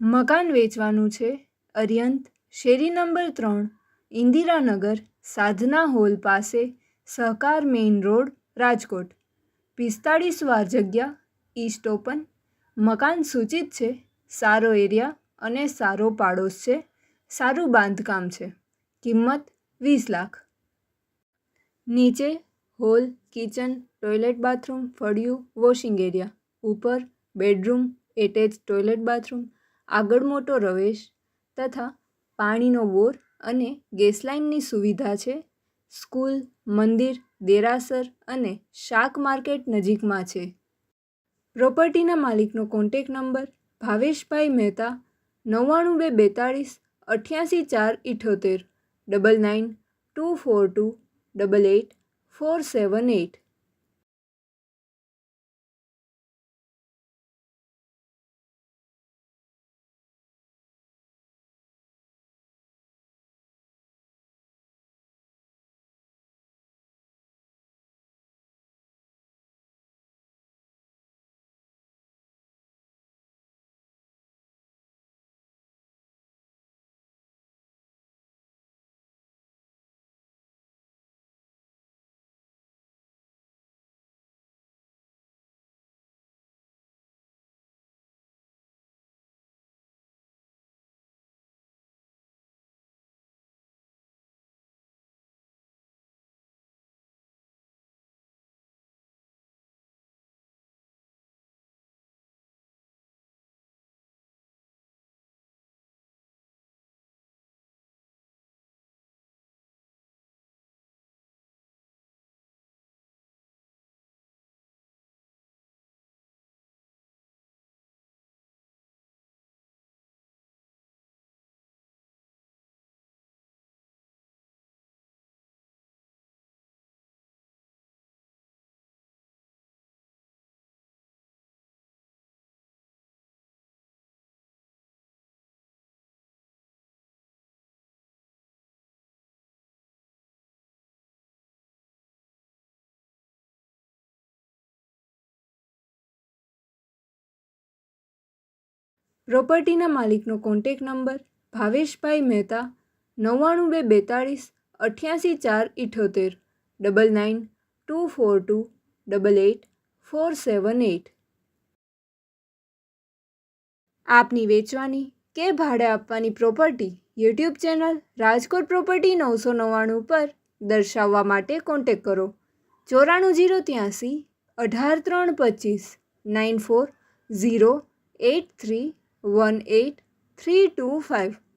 મકાન વેચવાનું છે. અરિયંત, શેરી નંબર 3, ઇન્દિરાનગર, સાધના હોલ પાસે, સહકાર મેઇન રોડ, રાજકોટ. 45 વાર જગ્યા, ઈસ્ટ ઓપન. મકાન સૂચિત છે. સારો એરિયા અને સારો પાડોશ છે. સારું બાંધકામ છે. કિંમત 20 લાખ. નીચે હોલ, કિચન, ટોયલેટ બાથરૂમ, ફળિયું, વોશિંગ એરિયા. ઉપર બેડરૂમ, એટેચ ટોયલેટ બાથરૂમ, આગળ મોટો રવેશ તથા પાણીનો બોર અને ગેસ લાઇનની સુવિધા છે. સ્કૂલ, મંદિર, દેરાસર અને શાક માર્કેટ નજીકમાં છે. પ્રોપર્ટીના માલિકનો કોન્ટેક નંબર ભાવેશભાઈ મહેતા 99242 88 478 9924288478. પ્રોપર્ટીના માલિકનો કોન્ટેક નંબર ભાવેશભાઈ મહેતા 99242 88 478 9924288478. આપની વેચવાની કે ભાડે આપવાની property YouTube channel Rajkot property 999 પર દર્શાવવા માટે કોન્ટેક કરો. 94083 18325 9408318325.